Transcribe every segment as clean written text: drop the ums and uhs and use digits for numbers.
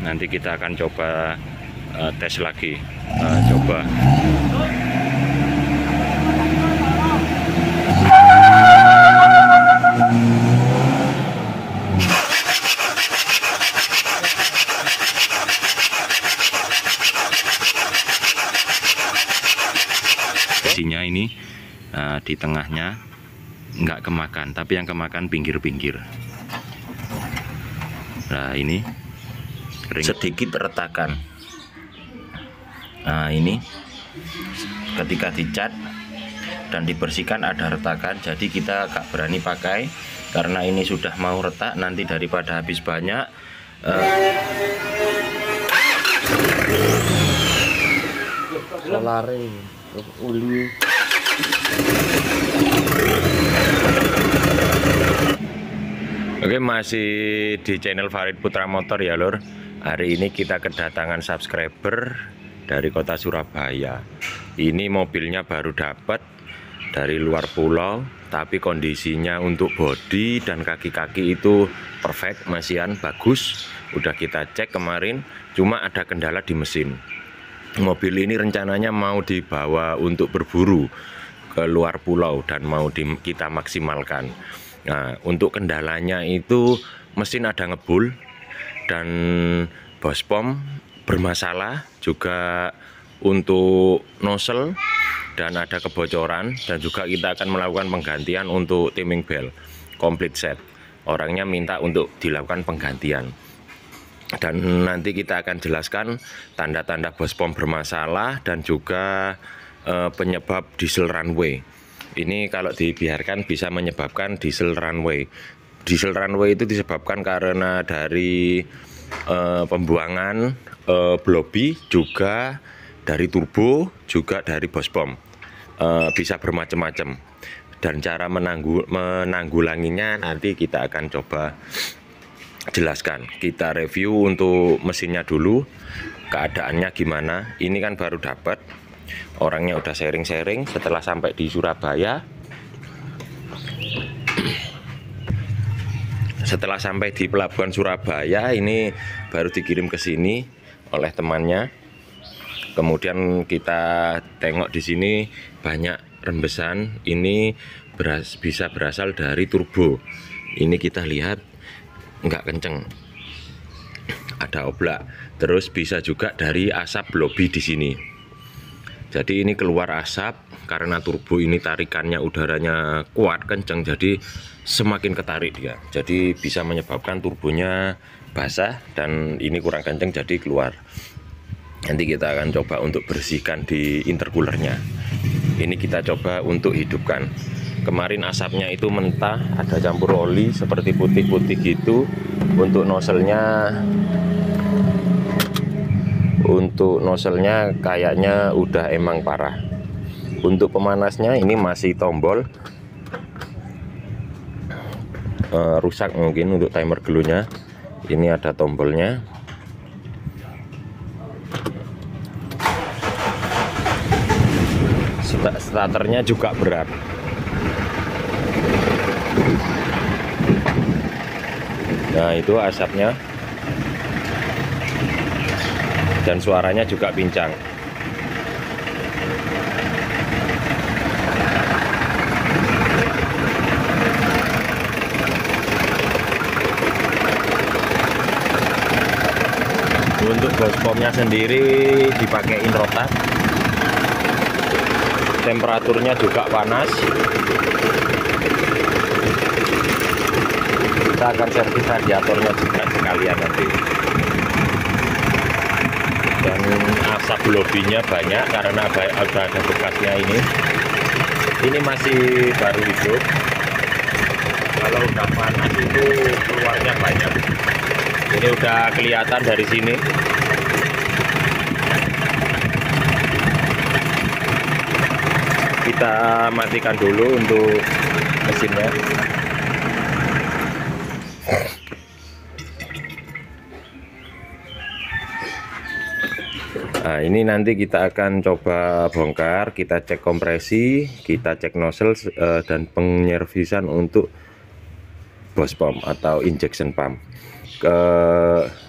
Nanti kita akan coba tes lagi, coba. Isinya ini di tengahnya nggak kemakan, tapi yang kemakan pinggir-pinggir. Nah ini sedikit retakan. Nah ini ketika dicat dan dibersihkan ada retakan, jadi kita gak berani pakai karena ini sudah mau retak. Nanti daripada habis banyak solare uli. Oke, masih di channel Farid Putra Motor ya lur. Hari ini kita kedatangan subscriber dari kota Surabaya. Ini mobilnya baru dapat dari luar pulau, tapi kondisinya untuk bodi dan kaki-kaki itu perfect, masihan bagus. Udah kita cek kemarin, cuma ada kendala di mesin. Mobil ini rencananya mau dibawa untuk berburu ke luar pulau dan mau kita maksimalkan. Nah, untuk kendalanya itu mesin ada ngebul dan bospom bermasalah, juga untuk nozzle dan ada kebocoran, dan juga kita akan melakukan penggantian untuk timing belt complete set. Orangnya minta untuk dilakukan penggantian. Dan nanti kita akan jelaskan tanda-tanda bospom bermasalah dan juga penyebab diesel runway. Ini kalau dibiarkan bisa menyebabkan diesel runway. Diesel runway itu disebabkan karena dari pembuangan blobi, juga dari turbo, juga dari bospom. Bisa bermacam-macam. Dan cara menanggulanginya nanti kita akan coba jelaskan. Kita review untuk mesinnya dulu, keadaannya gimana. Ini kan baru dapat, orangnya udah sharing-sharing setelah sampai di Surabaya. Setelah sampai di pelabuhan Surabaya, ini baru dikirim ke sini oleh temannya. Kemudian kita tengok di sini banyak rembesan. Ini bisa berasal dari turbo. Ini kita lihat nggak kenceng, ada oblak. Terus bisa juga dari asap blobi di sini. Jadi ini keluar asap karena turbo ini tarikannya udaranya kuat kenceng, jadi semakin ketarik dia. Jadi bisa menyebabkan turbonya basah dan ini kurang kenceng jadi keluar. Nanti kita akan coba untuk bersihkan di intercoolernya. Ini kita coba untuk hidupkan. Kemarin asapnya itu mentah, ada campur oli seperti putih-putih gitu. Untuk nozzle-nya kayaknya udah emang parah. Untuk pemanasnya ini masih tombol rusak mungkin untuk timer glue-nya. Ini ada tombolnya. Starternya juga berat. Nah itu asapnya, dan suaranya juga pincang. Untuk bospomnya sendiri dipakein rotan, temperaturnya juga panas. Kita akan servis radiatornya juga sekalian nanti. Dan asap blobinya banyak karena ada bekasnya ini. Ini masih baru hidup. Kalau udah panas itu keluarnya banyak. Ini udah kelihatan dari sini. Kita matikan dulu untuk mesinnya. Nah ini nanti kita akan coba bongkar, kita cek kompresi, kita cek nozzle dan penyervisan untuk bospom atau injection pump.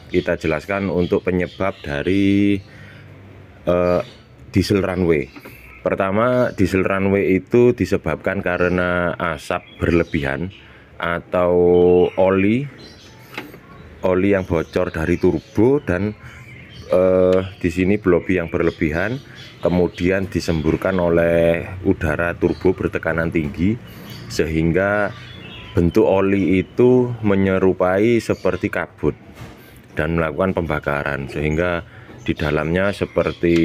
kita jelaskan untuk penyebab dari diesel runway. Pertama, diesel runway itu disebabkan karena asap berlebihan atau oli yang bocor dari turbo, dan di sini blobi yang berlebihan kemudian disemburkan oleh udara turbo bertekanan tinggi, sehingga bentuk oli itu menyerupai seperti kabut dan melakukan pembakaran, sehingga di dalamnya seperti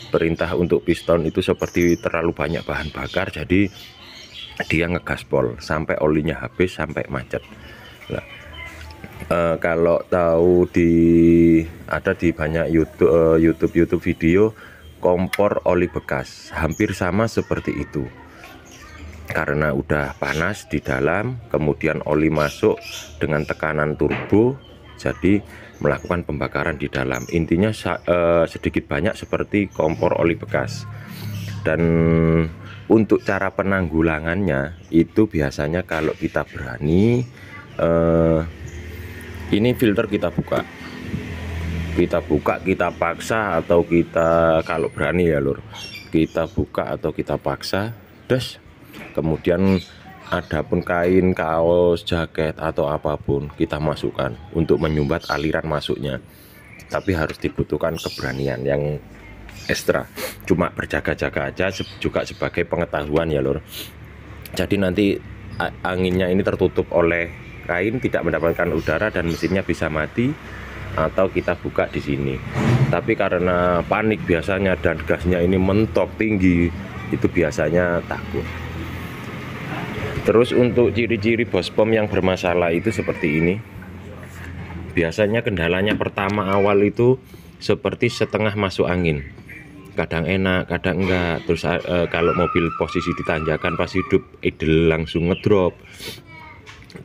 perintah untuk piston itu seperti terlalu banyak bahan bakar, jadi dia ngegaspol sampai olinya habis, sampai macet. Nah, kalau tahu ada di banyak YouTube video kompor oli bekas, hampir sama seperti itu. Karena udah panas di dalam, kemudian oli masuk dengan tekanan turbo, jadi melakukan pembakaran di dalam. Intinya sedikit banyak seperti kompor oli bekas. Dan untuk cara penanggulangannya itu biasanya kalau kita berani, ini filter kita buka, kita paksa, atau kita kalau berani ya lur, kita buka atau kita paksa, terus kemudian adapun kain, kaos, jaket atau apapun kita masukkan untuk menyumbat aliran masuknya. Tapi harus dibutuhkan keberanian yang ekstra. Cuma berjaga-jaga aja juga sebagai pengetahuan ya lur. Jadi nanti anginnya ini tertutup oleh kain, tidak mendapatkan udara dan mesinnya bisa mati, atau kita buka di sini. Tapi karena panik biasanya dan gasnya ini mentok tinggi, itu biasanya takut. Terus untuk ciri-ciri bospom yang bermasalah itu seperti ini. Biasanya kendalanya pertama awal itu seperti setengah masuk angin. Kadang enak, kadang enggak. Terus kalau mobil posisi di tanjakan pas hidup idle langsung ngedrop.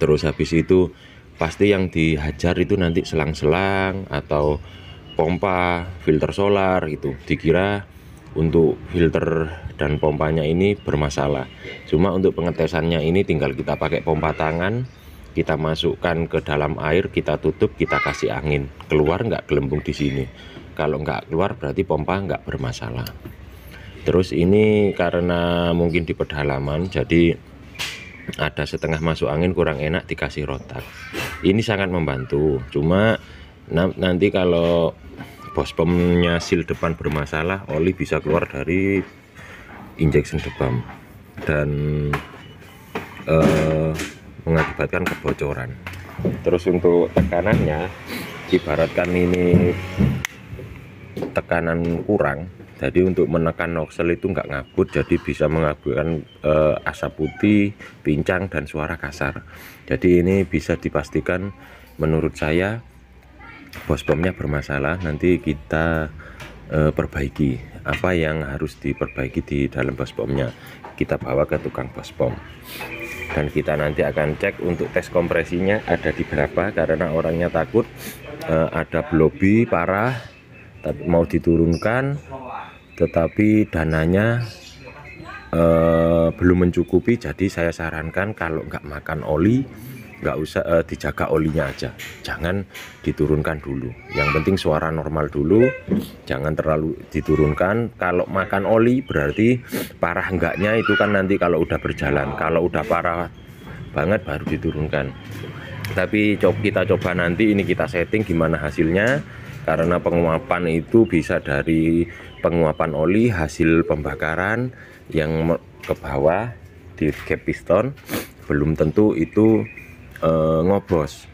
Terus habis itu pasti yang dihajar itu nanti selang-selang atau pompa, filter solar gitu. Dikira untuk filter dan pompanya ini bermasalah. Cuma untuk pengetesannya ini tinggal kita pakai pompa tangan, kita masukkan ke dalam air, kita tutup, kita kasih angin, keluar nggak gelembung di sini. Kalau nggak keluar berarti pompa nggak bermasalah. Terus ini karena mungkin di pedalaman, jadi ada setengah masuk angin, kurang enak, dikasih rotak. Ini sangat membantu. Cuma nanti kalau bospomnya seal depan bermasalah, oli bisa keluar dari injection debam dan mengakibatkan kebocoran. Terus untuk tekanannya, ibaratkan ini tekanan kurang, jadi untuk menekan nozzle itu nggak ngabut, jadi bisa mengakibatkan asap putih, pincang, dan suara kasar. Jadi ini bisa dipastikan menurut saya bospomnya bermasalah. Nanti kita perbaiki apa yang harus diperbaiki di dalam bospomnya, kita bawa ke tukang bospom dan kita nanti akan cek untuk tes kompresinya ada di berapa, karena orangnya takut ada blobi parah mau diturunkan tetapi dananya belum mencukupi. Jadi saya sarankan kalau nggak makan oli, nggak usah dijaga olinya aja, jangan diturunkan dulu. Yang penting suara normal dulu, jangan terlalu diturunkan. Kalau makan oli berarti parah enggaknya itu kan nanti kalau udah berjalan. Kalau udah parah banget baru diturunkan. Tapi kita coba nanti ini kita setting gimana hasilnya, karena penguapan itu bisa dari penguapan oli hasil pembakaran yang ke bawah di gap piston, belum tentu itu ngobos,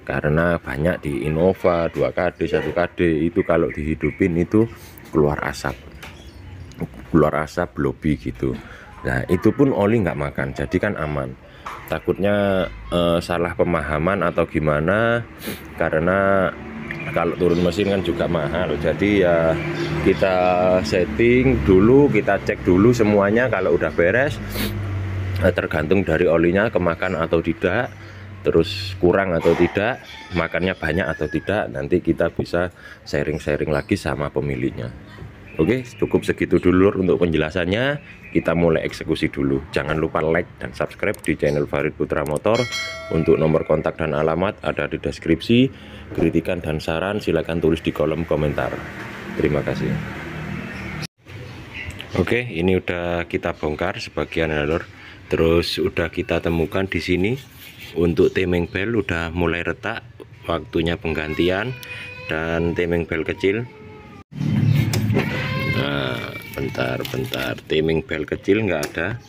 karena banyak di Innova 2KD 1KD itu kalau dihidupin itu keluar asap blobi gitu. Nah itu pun oli nggak makan, jadi kan aman. Takutnya salah pemahaman atau gimana, karena kalau turun mesin kan juga mahal. Jadi ya kita setting dulu, kita cek dulu semuanya. Kalau udah beres, tergantung dari olinya kemakan atau tidak, terus kurang atau tidak, makannya banyak atau tidak, nanti kita bisa sharing-sharing lagi sama pemiliknya. Oke, cukup segitu dulu Lur, untuk penjelasannya. Kita mulai eksekusi dulu. Jangan lupa like dan subscribe di channel Farid Putra Motor. Untuk nomor kontak dan alamat ada di deskripsi. Kritikan dan saran silakan tulis di kolom komentar. Terima kasih. Oke, ini udah kita bongkar sebagian ya Lur. Terus udah kita temukan di sini untuk timing bel udah mulai retak, waktunya penggantian. Dan timing bel kecil, nah bentar, timing bel kecil nggak ada.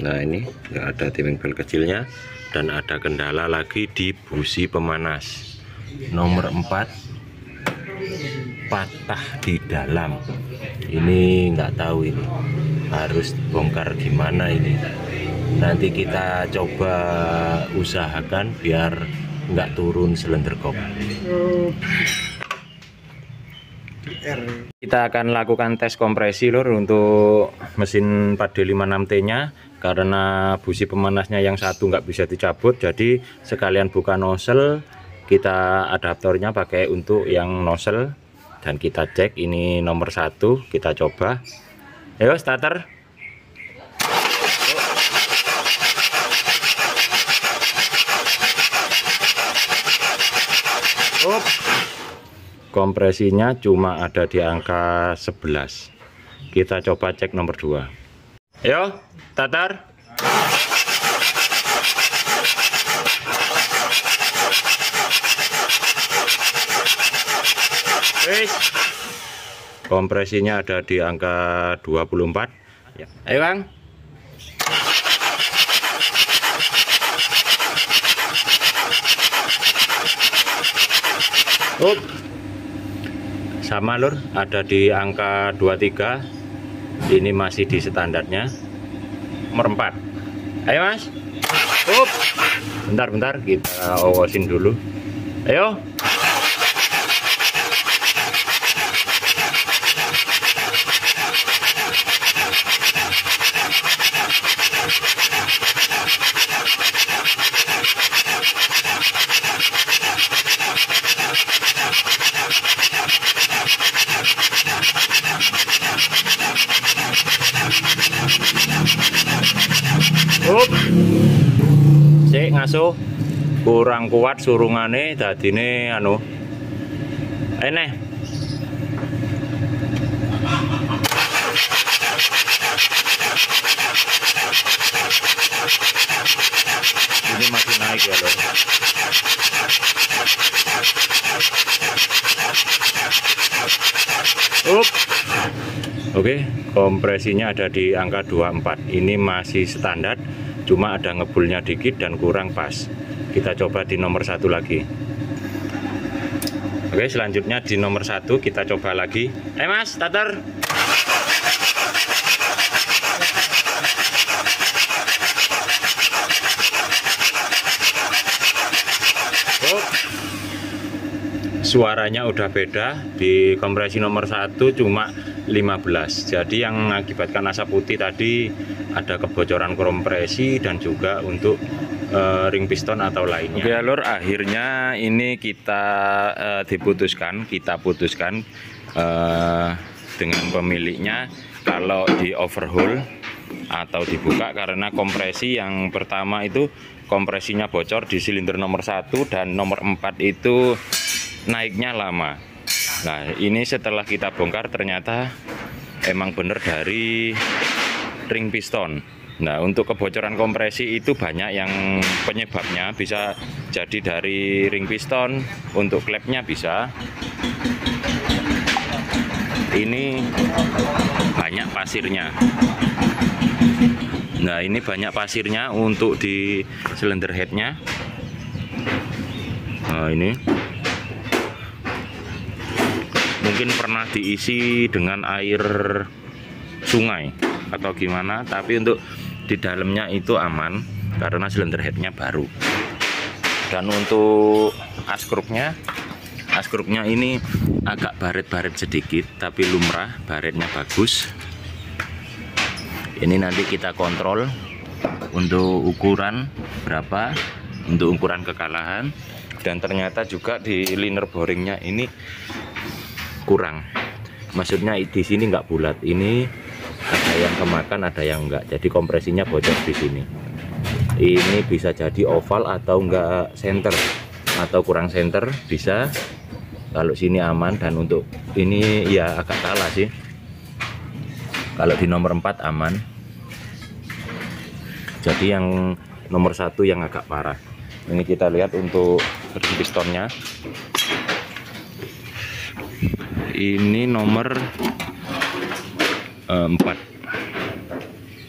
Nah ini nggak ada timing bel kecilnya. Dan ada kendala lagi di busi pemanas nomor 4 patah di dalam. Ini nggak tahu, ini harus bongkar gimana ini. Nanti kita coba usahakan biar nggak turun silinder kop. Kita akan lakukan tes kompresi Lur untuk mesin 4D56T nya, karena busi pemanasnya yang satu nggak bisa dicabut, jadi sekalian buka nozzle, kita adaptornya pakai untuk yang nozzle. Dan kita cek ini nomor 1, kita coba. Ayo starter. Kompresinya cuma ada di angka 11. Kita coba cek nomor 2. Ayo, tatar. Kompresinya ada di angka 24. Ya. Ayo Bang. Sama Lur, ada di angka 23. Ini masih di standarnya nomor 4. Ayo Mas. Bentar, kita awasin dulu. Ayo. Sik ngasuh kurang kuat surungane, dadine anu eneh. Ini masih naik ya Lur. Oke, kompresinya ada di angka 24. Ini masih standar, cuma ada ngebulnya dikit dan kurang pas. Kita coba di nomor 1 lagi. Oke, selanjutnya di nomor 1 kita coba lagi. Mas, starter. Suaranya udah beda. Di kompresi nomor 1 cuma 15. Jadi yang mengakibatkan asap putih tadi ada kebocoran kompresi dan juga untuk ring piston atau lainnya. Oke Lur, akhirnya ini kita putuskan dengan pemiliknya kalau di overhaul atau dibuka, karena kompresi yang pertama itu kompresinya bocor di silinder nomor 1 dan nomor 4 itu naiknya lama. Nah ini setelah kita bongkar ternyata emang bener dari ring piston. Nah untuk kebocoran kompresi itu banyak yang penyebabnya, bisa jadi dari ring piston, untuk klepnya bisa. Ini banyak pasirnya. Nah ini banyak pasirnya untuk di silinder headnya. Nah ini mungkin pernah diisi dengan air sungai atau gimana, tapi untuk di dalamnya itu aman karena silinder headnya baru. Dan untuk askrupnya ini agak baret-baret sedikit, tapi lumrah, baretnya bagus. Ini nanti kita kontrol untuk ukuran berapa, untuk ukuran kekalahan. Dan ternyata juga di liner boringnya ini kurang. maksudnya di sini nggak bulat, ini ada yang kemakan ada yang enggak, jadi kompresinya bocor di sini. Ini bisa jadi oval atau enggak center atau kurang center bisa. Kalau sini aman, dan untuk ini ya agak kalah sih. Kalau di nomor 4 aman. Jadi yang nomor 1 yang agak parah. Ini kita lihat untuk ring pistonnya. Ini nomor 4.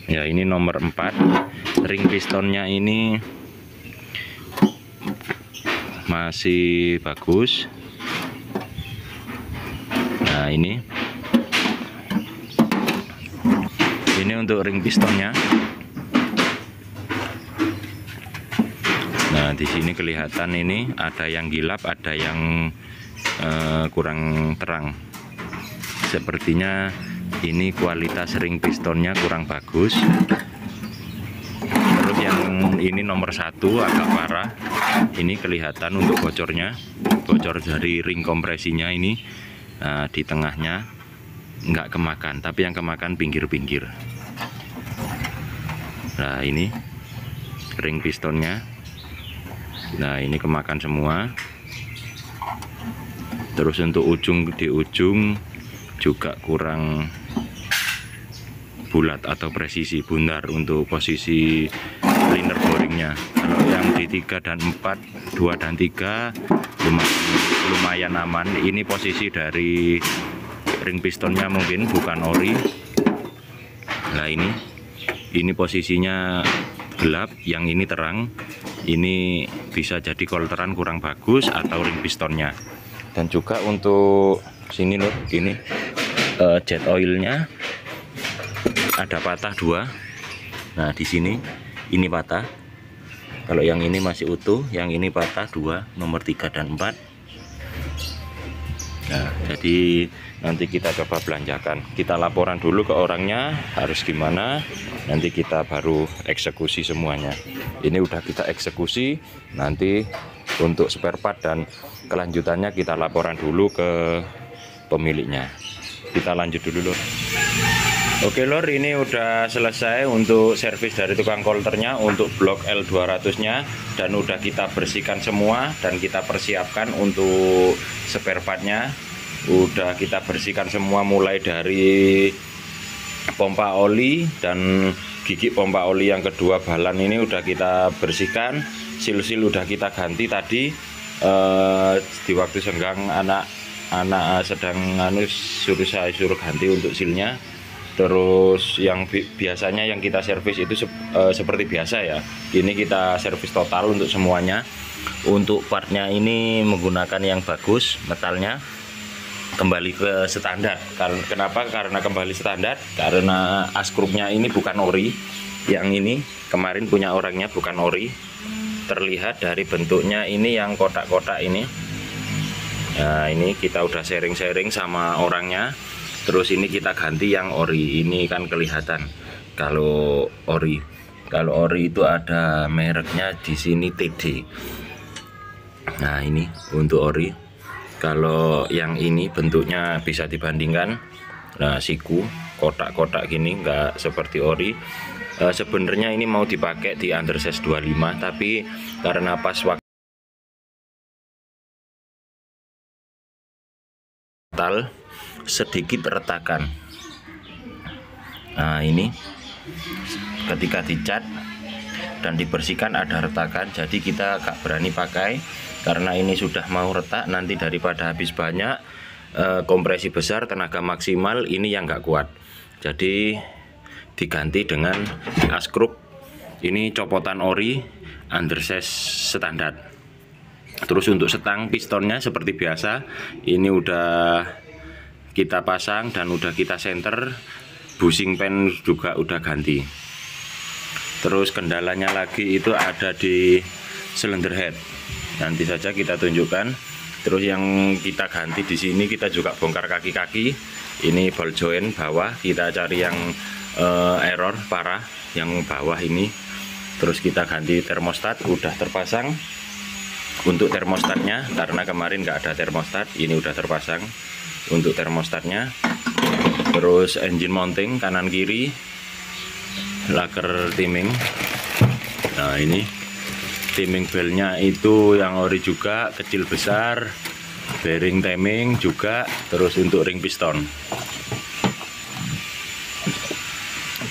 Ya, ini nomor 4. Ring pistonnya ini masih bagus. Nah, ini untuk ring pistonnya. Nah, di sini kelihatan ini ada yang gilap, ada yang kurang terang. Sepertinya ini kualitas ring pistonnya kurang bagus. Terus yang ini nomor 1 agak parah. Ini kelihatan untuk bocornya, bocor dari ring kompresinya ini. Nah, di tengahnya nggak kemakan, tapi yang kemakan pinggir-pinggir. Nah, ini ring pistonnya. Nah, ini kemakan semua. Terus untuk di ujung juga kurang bulat atau presisi, bundar untuk posisi liner boringnya. Kalau yang di 3 dan 4, 2 dan 3 lumayan aman. Ini posisi dari ring pistonnya mungkin bukan ori. Nah, ini posisinya gelap, yang ini terang. Ini bisa jadi kolteran kurang bagus atau ring pistonnya. Dan juga untuk sini loh, ini jet oilnya ada patah 2. Nah, di sini ini patah. Kalau yang ini masih utuh, yang ini patah 2, nomor 3 dan 4. Nah, jadi nanti kita coba belanjakan. Kita laporan dulu ke orangnya harus gimana, nanti kita baru eksekusi semuanya. Ini udah kita eksekusi, nanti untuk spare part dan kelanjutannya kita laporan dulu ke pemiliknya. Kita lanjut dulu lor. Oke lor, ini udah selesai untuk servis dari tukang kolternya untuk blok L200 nya, dan udah kita bersihkan semua dan kita persiapkan untuk spare partnya. Udah kita bersihkan semua mulai dari pompa oli dan gigi pompa oli yang kedua, balan ini udah kita bersihkan. Sil-sil udah kita ganti tadi di waktu senggang anak sedang suruh ganti untuk silnya. Terus yang biasanya yang kita servis itu seperti biasa ya, ini kita servis total untuk semuanya. Untuk partnya ini menggunakan yang bagus, metalnya kembali ke standar. Kenapa? Karena kembali standar karena askrupnya ini bukan ori. Yang ini kemarin punya orangnya bukan ori. Terlihat dari bentuknya ini yang kotak-kotak ini. Nah, ini kita udah sharing-sharing sama orangnya. Terus ini kita ganti yang ori. Ini kan kelihatan kalau ori. Kalau ori itu ada mereknya di sini TD. Nah, ini untuk ori. Kalau yang ini bentuknya bisa dibandingkan. Nah, siku kotak-kotak gini, nggak seperti ori. Sebenarnya ini mau dipakai di undersize 25, tapi karena pas waktu sedikit retakan. Nah, ini ketika dicat dan dibersihkan ada retakan, jadi kita gak berani pakai karena ini sudah mau retak. Nanti daripada habis banyak kompresi besar, tenaga maksimal, ini yang gak kuat, jadi diganti dengan askrup. Ini copotan ori undersize standar. Terus untuk setang pistonnya seperti biasa, ini udah kita pasang dan udah kita senter. Bushing pen juga udah ganti. Terus kendalanya lagi itu ada di cylinder head. Nanti saja kita tunjukkan. Terus yang kita ganti di sini, kita juga bongkar kaki-kaki. Ini ball joint bawah, kita cari yang error parah yang bawah ini. Terus kita ganti termostat, udah terpasang. Untuk termostatnya, karena kemarin nggak ada termostat, ini udah terpasang. untuk termostatnya. Terus engine mounting kanan kiri, laker timing. Nah ini timing belnya itu yang ori juga, kecil besar, bearing timing juga. Terus untuk ring piston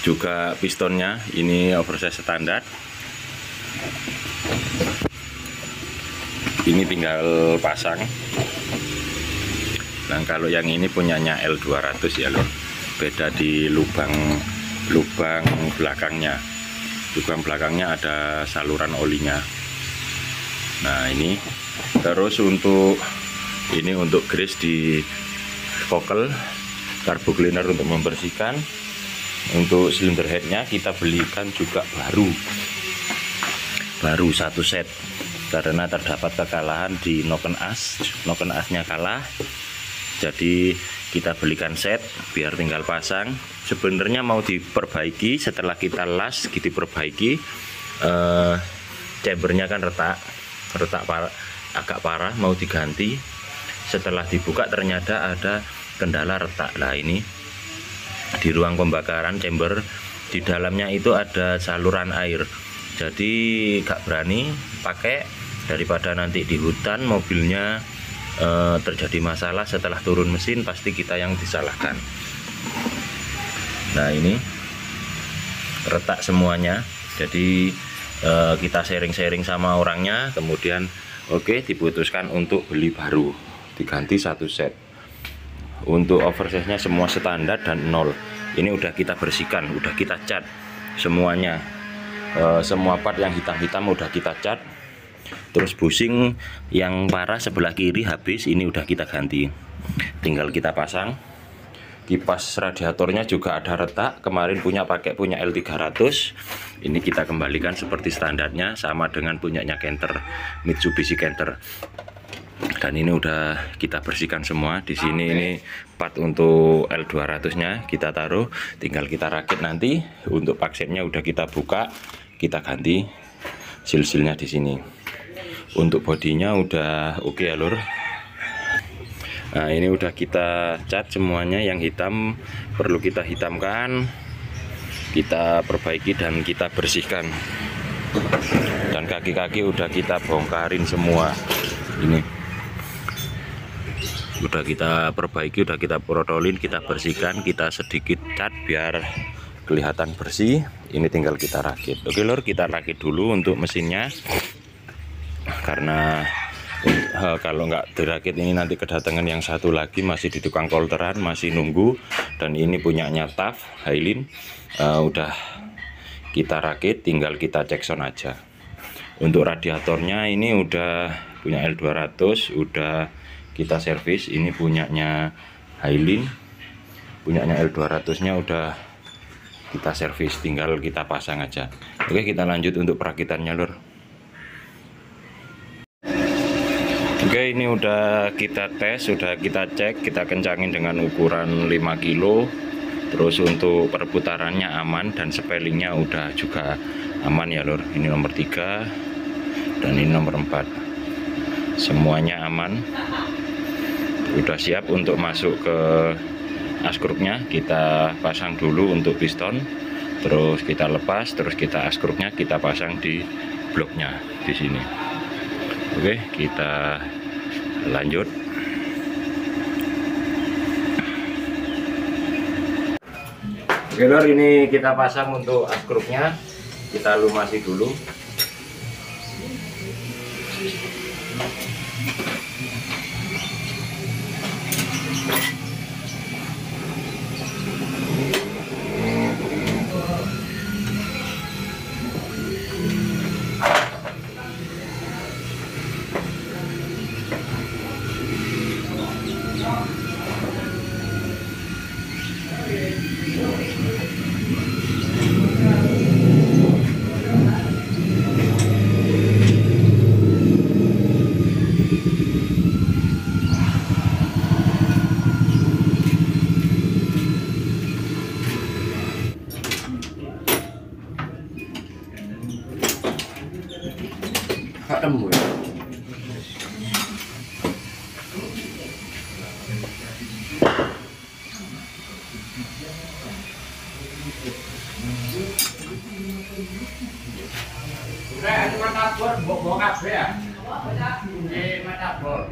juga, pistonnya ini oversize standar. Ini tinggal pasang. Nah kalau yang ini punyanya L200 ya lor, beda di lubang belakangnya. Lubang belakangnya ada saluran olinya. Nah ini terus untuk grease di vocal, carbo cleaner untuk membersihkan. Untuk silinder headnya kita belikan juga baru satu set karena terdapat kekalahan di noken asnya kalah. Jadi kita belikan set biar tinggal pasang. Sebenarnya mau diperbaiki, setelah kita las diperbaiki, chambernya kan retak agak parah, mau diganti. Setelah dibuka ternyata ada kendala retak. Nah ini di ruang pembakaran chamber, di dalamnya itu ada saluran air, jadi gak berani pakai, daripada nanti di hutan mobilnya terjadi masalah setelah turun mesin, pasti kita yang disalahkan. Nah ini retak semuanya, jadi kita sharing-sharing sama orangnya, kemudian oke, diputuskan untuk beli baru, diganti satu set. Untuk oversize-nya semua standar dan nol. Ini udah kita bersihkan, udah kita cat semuanya. Semua part yang hitam-hitam udah kita cat. Terus bushing yang parah sebelah kiri habis, ini udah kita ganti. Tinggal kita pasang. Kipas radiatornya juga ada retak, kemarin pakai punya L300. Ini kita kembalikan seperti standarnya, sama dengan punyanya Canter, Mitsubishi Canter. Dan ini udah kita bersihkan semua. Di sini ini part untuk L200-nya kita taruh, tinggal kita rakit nanti. Untuk paksetnya udah kita buka, kita ganti sil-silnya di sini. Untuk bodinya udah oke ya lur. Nah ini udah kita cat semuanya, yang hitam perlu kita hitamkan, kita perbaiki dan kita bersihkan. Dan kaki-kaki udah kita bongkarin semua. Ini udah kita perbaiki, udah kita protolin, kita bersihkan, kita sedikit cat biar kelihatan bersih. Ini tinggal kita rakit. Oke lur, kita rakit dulu untuk mesinnya, karena kalau nggak dirakit ini nanti kedatangan yang satu lagi masih di tukang kolteran, masih nunggu. Dan ini punyanya TAF Hailin, udah kita rakit, tinggal kita cek sound aja. Untuk radiatornya ini udah punya L200, udah kita servis. Ini punyanya Hailin, punyanya L200 nya udah kita servis, tinggal kita pasang aja. Oke, kita lanjut untuk perakitannya lur. Oke, ini udah kita tes, sudah kita cek, kita kencangin dengan ukuran 5 kilo. Terus untuk perputarannya aman dan spellingnya udah juga aman ya lur. Ini nomor 3 dan ini nomor 4, semuanya aman. Udah siap untuk masuk ke askrupnya. Kita pasang dulu untuk piston, terus kita lepas, terus kita askrupnya kita pasang di bloknya di sini. Oke, kita lanjut. Oke lor, ini kita pasang untuk askrupnya, kita lumasi dulu. matabor mbok kabeh ya. Matabor.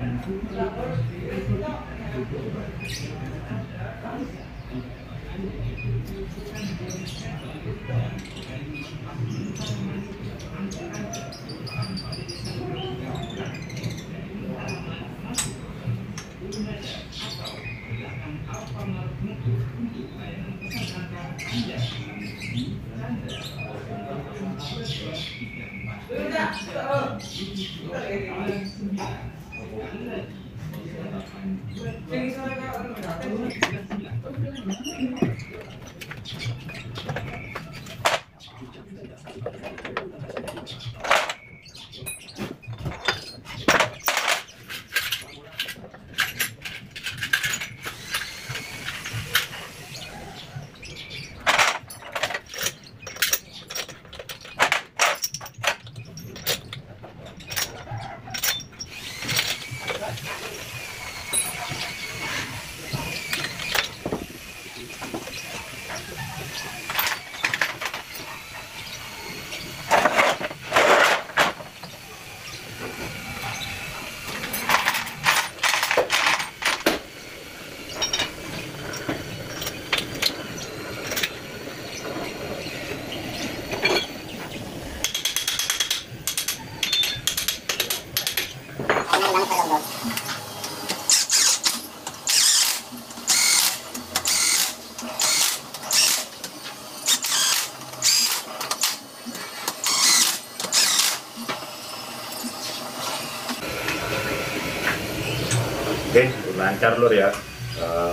Oke, lancar lur ya.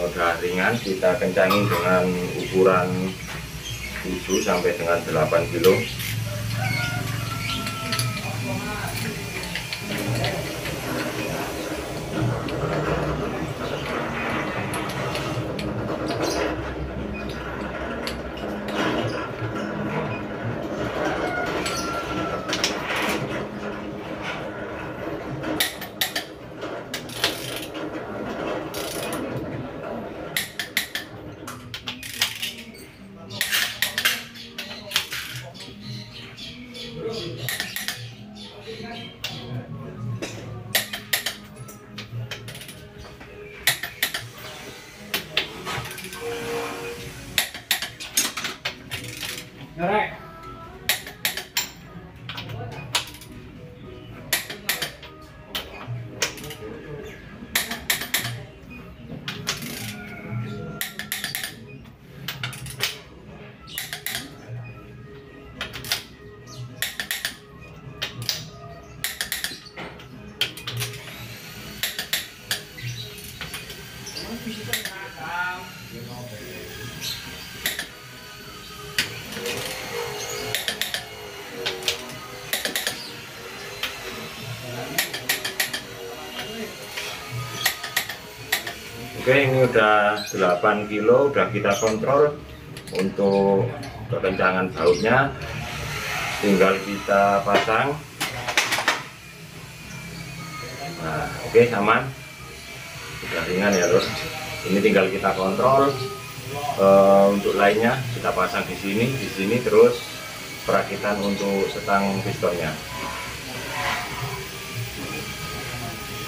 Udah ringan, kita kencangin dengan ukuran 7 sampai dengan 8 kilo. Alright. Oke, ini udah 8 kilo, udah kita kontrol untuk kekencangan bautnya. Tinggal kita pasang. Nah, oke, aman. Udah ringan ya, Lur. Ini tinggal kita kontrol. Untuk lainnya kita pasang di sini, terus perakitan untuk setang pistonnya.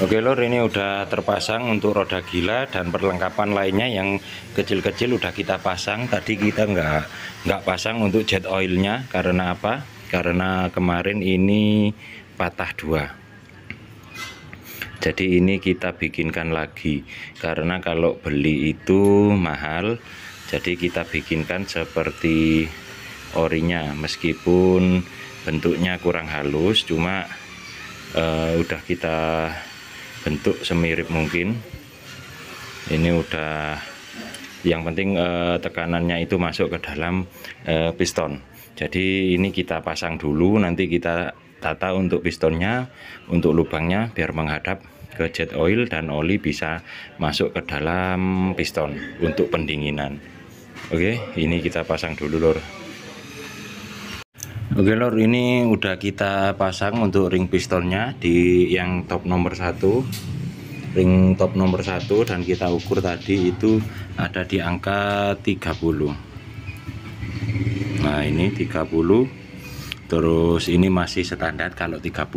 Oke lur, ini udah terpasang untuk roda gila dan perlengkapan lainnya yang kecil-kecil udah kita pasang. Tadi kita nggak pasang untuk jet oilnya, karena apa? Karena kemarin ini patah dua. Jadi ini kita bikinkan lagi, karena kalau beli itu mahal. Jadi kita bikinkan seperti orinya, meskipun bentuknya kurang halus, cuma udah kita bentuk semirip mungkin. Ini udah, yang penting tekanannya itu masuk ke dalam piston. Jadi ini kita pasang dulu, nanti kita tata untuk pistonnya, untuk lubangnya biar menghadap ke jet oil dan oli bisa masuk ke dalam piston untuk pendinginan. Oke, ini kita pasang dulu lor. Oke lor, ini udah kita pasang untuk ring pistonnya di yang top nomor 1, ring top nomor 1, dan kita ukur tadi itu ada di angka 30. Nah ini 30. Terus ini masih standar, kalau 30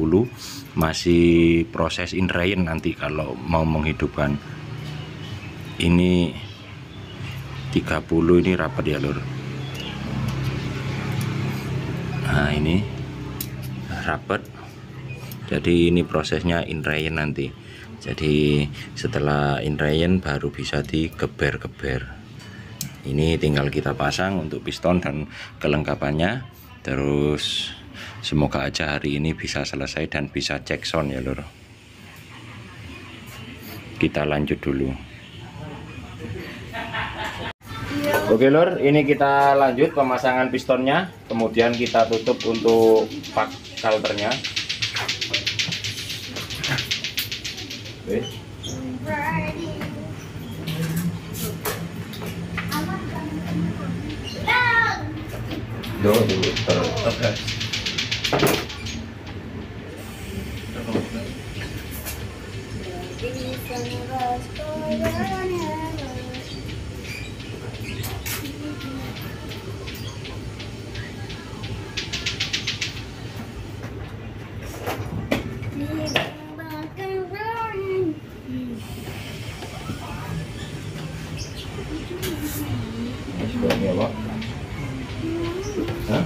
masih proses inrain nanti kalau mau menghidupkan. Ini 30 ini rapat ya lur. Nah ini rapat, jadi ini prosesnya inrain nanti. Jadi setelah inrain baru bisa digeber-geber. Ini tinggal kita pasang untuk piston dan kelengkapannya. Terus semoga aja hari ini bisa selesai dan bisa cek sound ya lur. Kita lanjut dulu. Oke lur, ini kita lanjut pemasangan pistonnya, kemudian kita tutup untuk pak kalternya. Oke. Dulu terus. Ini apa? Hah?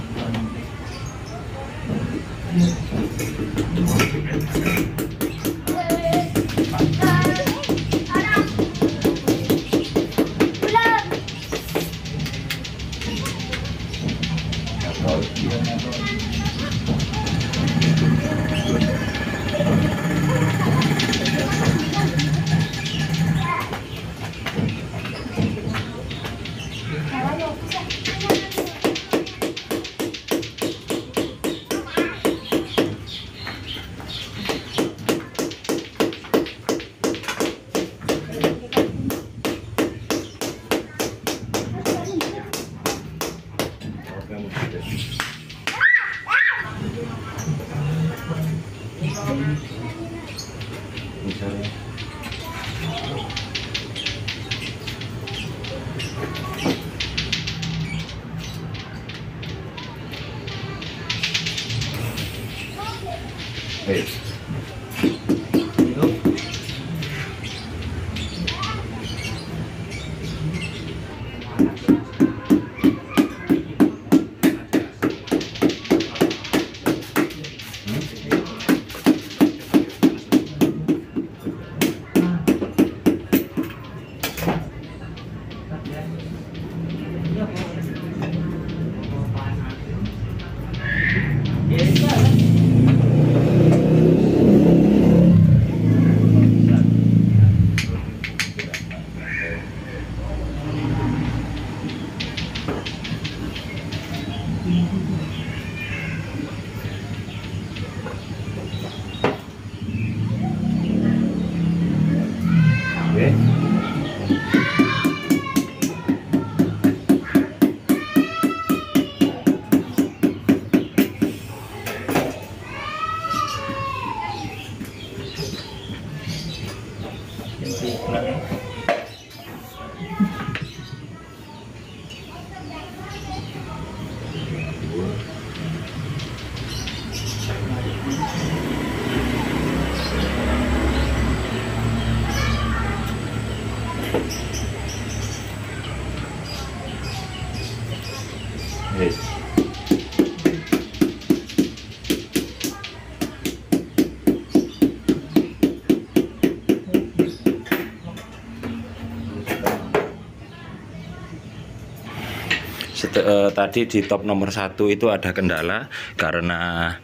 Tadi di top nomor 1 itu ada kendala karena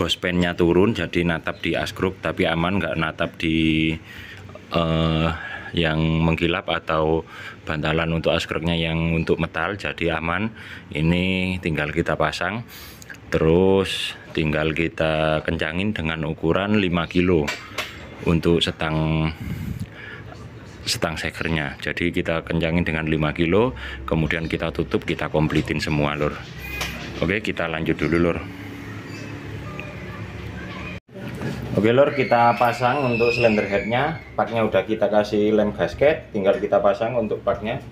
bospennya turun, jadi natap di askruk tapi aman, nggak natap di yang mengkilap atau bantalan untuk askruknya yang untuk metal, jadi aman. Ini tinggal kita pasang, terus tinggal kita kencangin dengan ukuran 5 kilo untuk stang sekernya. Jadi kita kencangin dengan 5 kilo, kemudian kita tutup, kita komplitin semua lur. Oke, kita lanjut dulu lur. Oke lur, kita pasang untuk slender headnya. Paknya udah kita kasih lem gasket, tinggal kita pasang untuk paknya.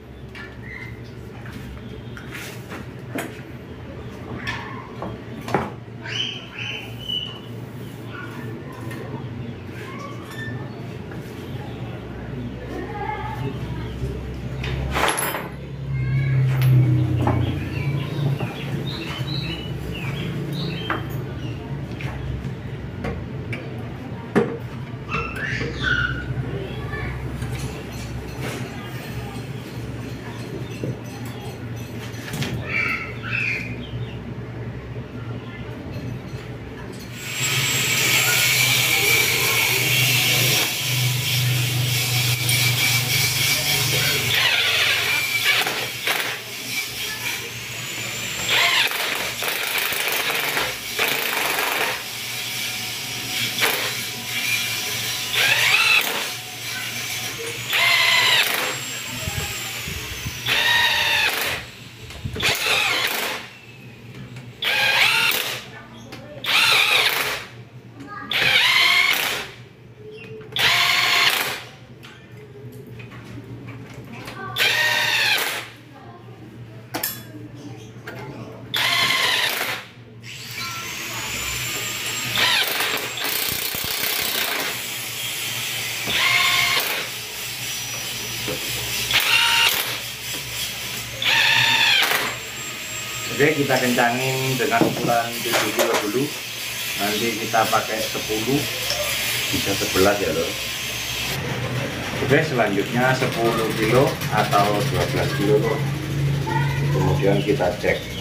Oke, kita kencangin dengan ukuran 7 kilo dulu. Nanti kita pakai 10, bisa 11 ya lor. Oke, selanjutnya 10 kilo atau 12 kilo lor. Kemudian kita cek.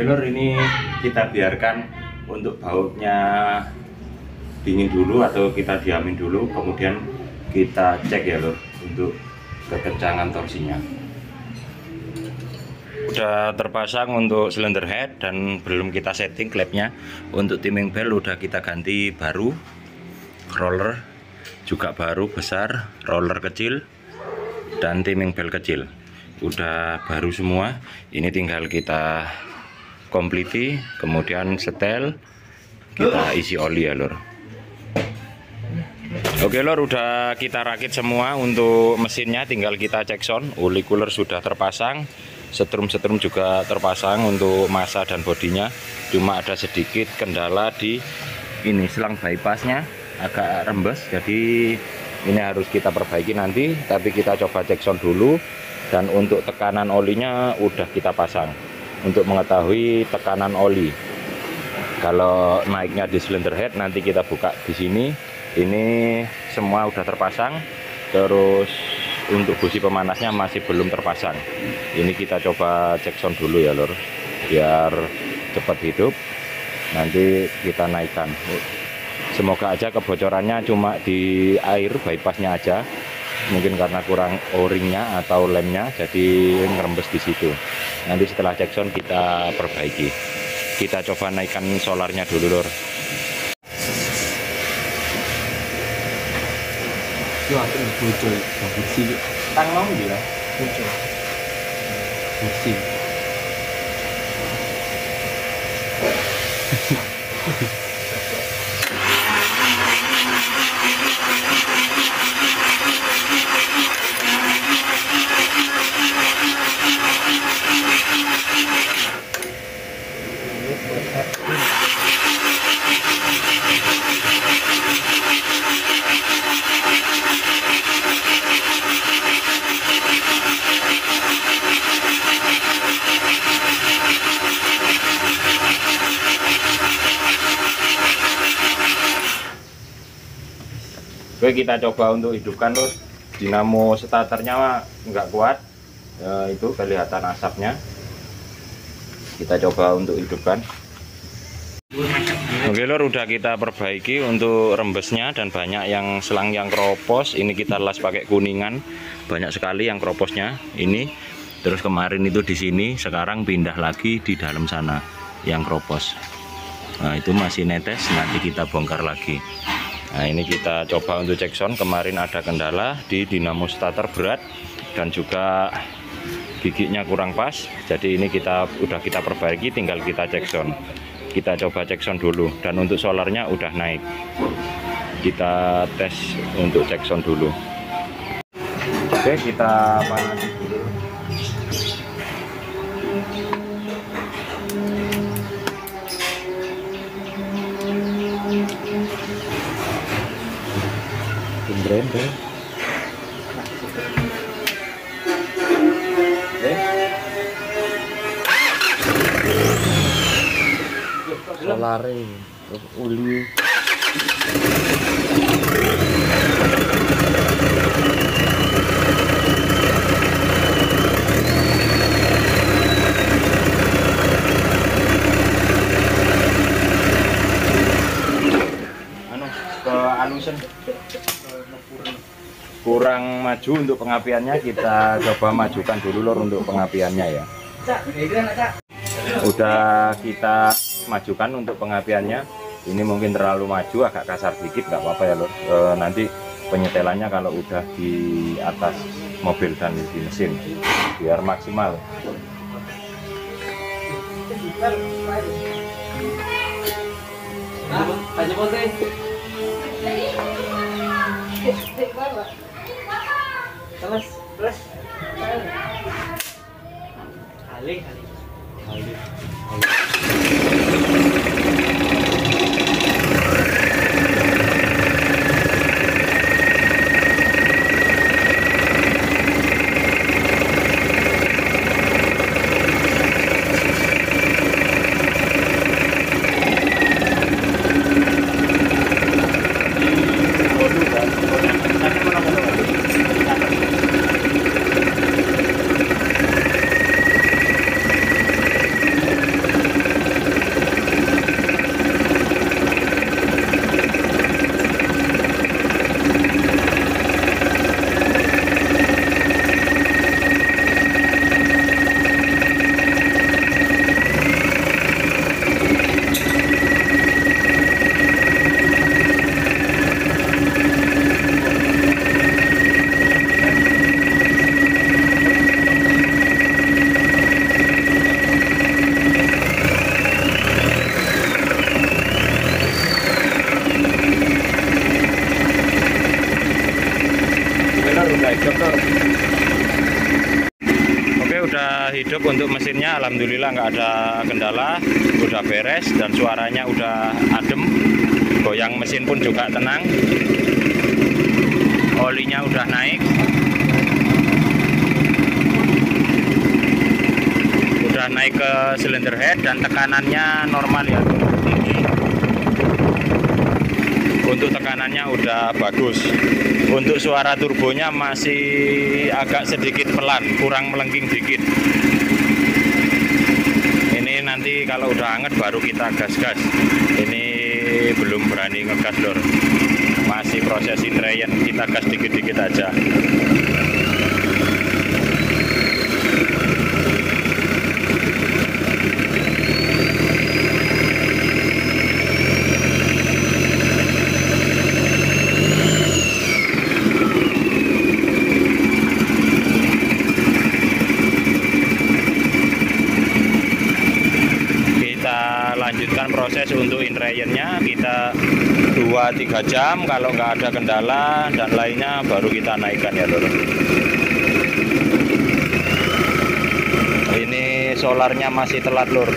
Lor, ini kita biarkan untuk bautnya dingin dulu atau kita diamin dulu, kemudian kita cek ya lor untuk kekencangan torsinya. Udah terpasang untuk cylinder head dan belum kita setting klepnya. Untuk timing belt udah kita ganti baru, roller juga baru besar, roller kecil dan timing belt kecil udah baru semua. Ini tinggal kita kompliti, kemudian setel, kita isi oli ya lor. Oke lor, udah kita rakit semua untuk mesinnya, tinggal kita cek sound. Oli cooler sudah terpasang, setrum juga terpasang untuk massa dan bodinya. Cuma ada sedikit kendala di ini, selang bypassnya agak rembes, jadi ini harus kita perbaiki nanti. Tapi kita coba cek sound dulu. Dan untuk tekanan olinya udah kita pasang untuk mengetahui tekanan oli. Kalau naiknya di cylinder head nanti kita buka di sini. Ini semua udah terpasang. Terus untuk busi pemanasnya masih belum terpasang. Ini kita coba cek sound dulu ya lor, biar cepat hidup. Nanti kita naikkan. Semoga aja kebocorannya cuma di air bypassnya aja. Mungkin karena kurang o-ringnya atau lemnya, jadi ngerembes di situ. Nanti setelah cek sound kita perbaiki. Kita coba naikkan solarnya dulu lor. Tanggung gila. Kursi. Oke, kita coba untuk hidupkan lor. Dinamo starternya nggak kuat, itu kelihatan asapnya. kita coba untuk hidupkan. Oke lor, udah kita perbaiki untuk rembesnya dan banyak yang selang yang keropos. Ini kita las pakai kuningan, banyak sekali yang keroposnya ini. Terus kemarin itu di sini, sekarang pindah lagi di dalam sana yang keropos. Nah itu masih netes, nanti kita bongkar lagi. Nah ini kita coba untuk cek sound. Kemarin ada kendala di dinamo starter berat dan juga giginya kurang pas. Jadi ini udah kita perbaiki, tinggal kita cek sound. Kita coba cek sound dulu, dan untuk solarnya udah naik. Kita tes untuk cek sound dulu. Oke, kita panasi dulu. Brand solare uli. Kurang maju untuk pengapiannya, kita coba majukan dulu lor untuk pengapiannya ya. Udah kita majukan untuk pengapiannya. Ini mungkin terlalu maju, agak kasar dikit, nggak apa-apa ya lor. Nanti penyetelannya kalau udah di atas mobil dan di mesin biar maksimal. Oke, udah hidup untuk mesinnya, alhamdulillah nggak ada kendala, udah beres dan suaranya udah adem, goyang mesin pun juga tenang, olinya udah naik, udah naik ke silinder head dan tekanannya normal ya, tinggi. Untuk tekanannya udah bagus. Untuk suara turbonya masih agak sedikit pelan, kurang melengking dikit. Ini nanti kalau udah anget baru kita gas-gas. Ini belum berani ngegas lor. Masih proses intrayen, kita gas dikit-dikit aja. Lanjutkan proses untuk intrayennya, kita 2-3 jam, kalau nggak ada kendala dan lainnya baru kita naikkan ya lor. Ini solarnya masih telat lor.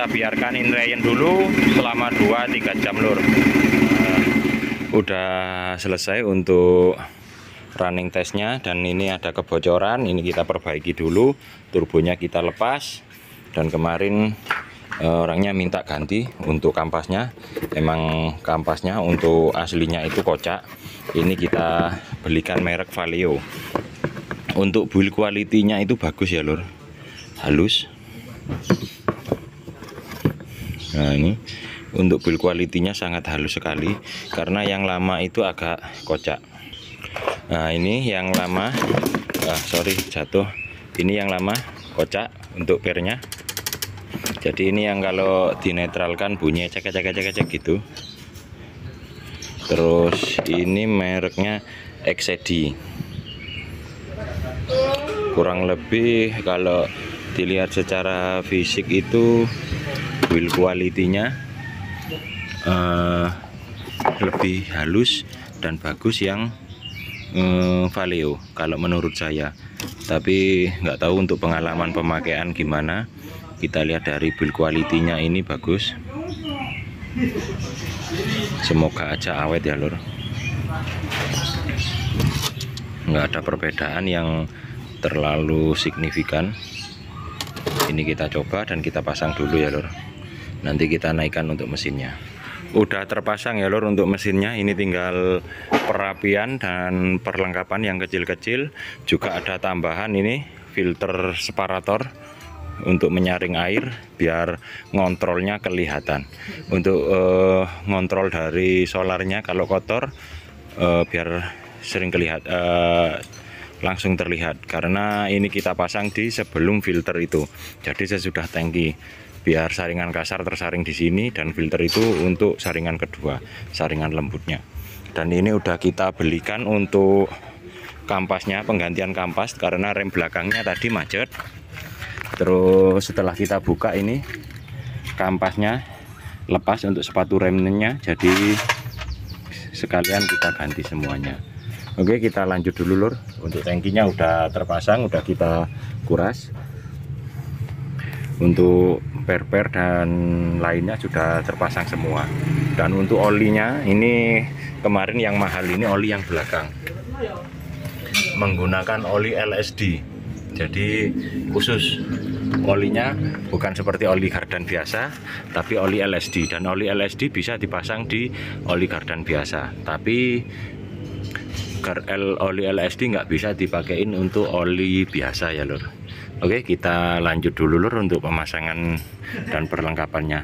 Biarkan intrayen dulu selama 2-3 jam lur. Udah selesai untuk running testnya, dan ini ada kebocoran, ini kita perbaiki dulu, turbonya kita lepas. Dan kemarin orangnya minta ganti untuk kampasnya. Emang kampasnya untuk aslinya itu kocak, ini kita belikan merek Valeo. Untuk build quality-nya itu bagus ya lur, halus. Nah ini untuk build quality-nya sangat halus sekali, karena yang lama itu agak kocak. Nah ini yang lama, sorry jatuh, ini yang lama kocak untuk pernya. Jadi ini yang kalau dinetralkan bunyi cek gitu. Terus ini mereknya XCD. Kurang lebih kalau dilihat secara fisik itu build quality-nya lebih halus dan bagus yang Valeo kalau menurut saya. Tapi nggak tahu untuk pengalaman pemakaian gimana. Kita lihat dari build quality-nya ini bagus. Semoga aja awet ya lur. Nggak ada perbedaan yang terlalu signifikan. Ini kita coba dan kita pasang dulu ya lur. Nanti kita naikkan untuk mesinnya. Udah terpasang ya lur untuk mesinnya. Ini tinggal perapian dan perlengkapan yang kecil-kecil. Juga ada tambahan ini filter separator untuk menyaring air biar ngontrolnya kelihatan. Untuk ngontrol dari solarnya kalau kotor biar sering langsung terlihat, karena ini kita pasang di sebelum filter itu. Jadi sesudah tangki, biar saringan kasar tersaring di sini dan filter itu untuk saringan kedua, saringan lembutnya. Dan ini udah kita belikan untuk kampasnya, penggantian kampas karena rem belakangnya tadi macet. Terus setelah kita buka ini kampasnya lepas untuk sepatu remnya, jadi sekalian kita ganti semuanya. Oke, kita lanjut dulu lur. Untuk tangkinya udah terpasang, udah kita kuras. Untuk per dan lainnya sudah terpasang semua. Dan untuk olinya ini kemarin yang mahal ini oli yang belakang, menggunakan oli LSD. Jadi khusus olinya bukan seperti oli gardan biasa, tapi oli LSD. Dan oli LSD bisa dipasang di oli gardan biasa, tapi oli LSD nggak bisa dipakein untuk oli biasa ya lur. Oke, kita lanjut dulu lur untuk pemasangan dan perlengkapannya.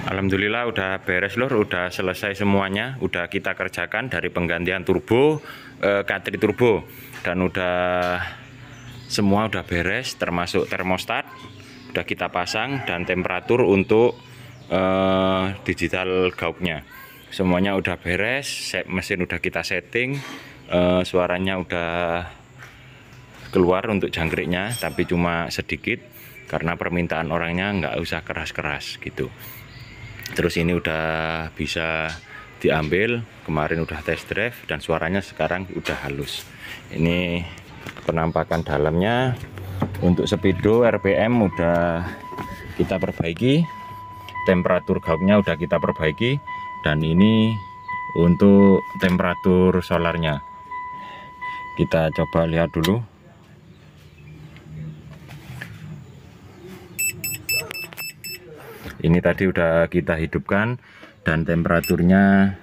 Alhamdulillah udah beres lur, udah selesai semuanya. Udah kita kerjakan dari penggantian turbo, katri turbo, dan udah semua udah beres, termasuk termostat udah kita pasang, dan temperatur untuk digital gaupnya semuanya udah beres. Mesin udah kita setting, suaranya udah keluar untuk jangkriknya, tapi cuma sedikit karena permintaan orangnya nggak usah keras-keras gitu. Terus ini udah bisa diambil, kemarin udah test drive dan suaranya sekarang udah halus. Ini penampakan dalamnya. Untuk speedo RPM udah kita perbaiki, temperatur gaupnya udah kita perbaiki, dan ini untuk temperatur solarnya kita coba lihat dulu. Ini tadi udah kita hidupkan dan temperaturnya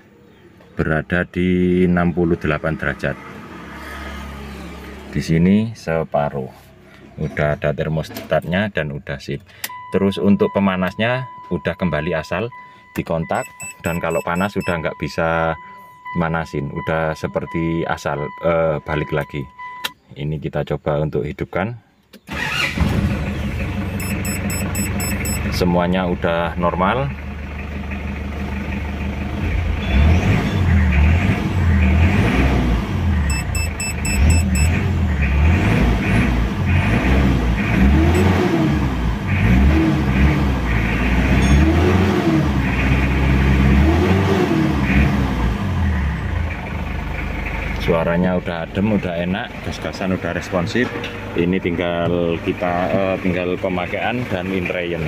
berada di 68 derajat. Di sini separuh. Udah ada termostatnya dan udah sip. Terus untuk pemanasnya udah kembali asal di kontak, dan kalau panas sudah nggak bisa manasin, udah seperti asal balik lagi. Ini kita coba untuk hidupkan. Semuanya udah normal. Suaranya udah adem, udah enak, gas-gasan udah responsif. Ini tinggal kita tinggal pemakaian dan inrayen.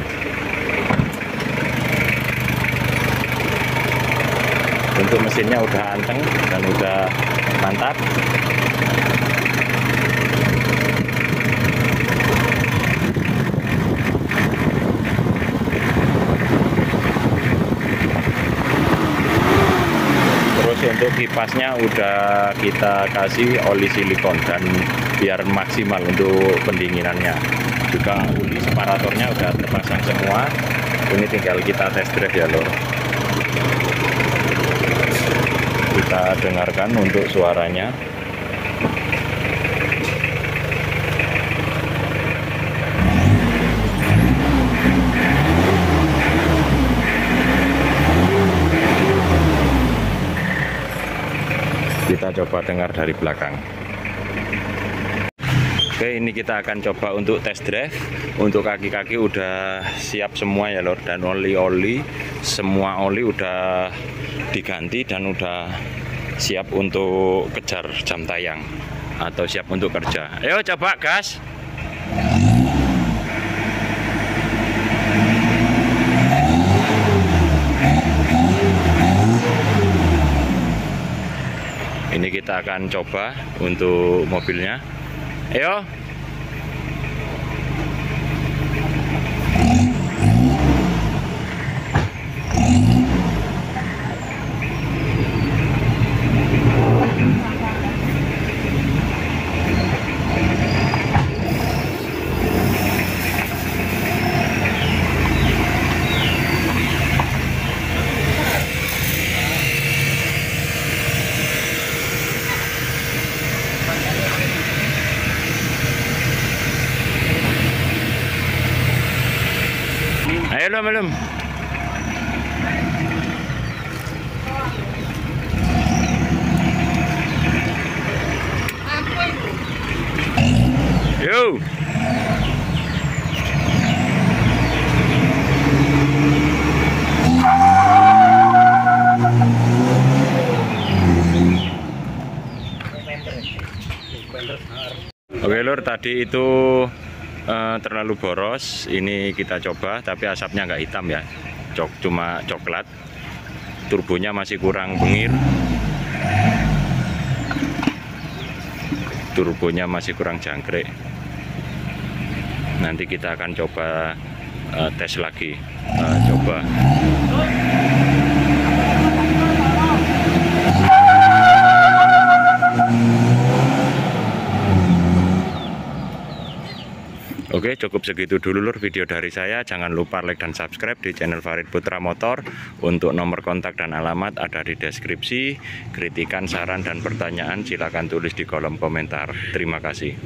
Untuk mesinnya udah anteng dan udah mantap. kipasnya udah kita kasih oli silikon dan biar maksimal untuk pendinginannya. Juga uli separatornya udah terpasang semua. Ini tinggal kita test drive ya lor. Kita dengarkan untuk suaranya. Kita coba dengar dari belakang. Oke, ini kita akan coba untuk test drive. Untuk kaki-kaki udah siap semua ya lor, dan oli-oli semua oli udah diganti dan udah siap untuk kejar jam tayang atau siap untuk kerja. Ayo coba gas. Ini kita akan coba untuk mobilnya. Ayo. Ayo belum. Yo. Oke lur, tadi itu terlalu boros. Ini kita coba tapi asapnya nggak hitam ya, cuma coklat. Turbonya masih kurang bengir, turbonya masih kurang jangkrik. Nanti kita akan coba tes lagi, coba. Oke, cukup segitu dulu lur video dari saya. Jangan lupa like dan subscribe di channel Farid Putra Motor. Untuk nomor kontak dan alamat ada di deskripsi. Kritikan, saran, dan pertanyaan silakan tulis di kolom komentar. Terima kasih.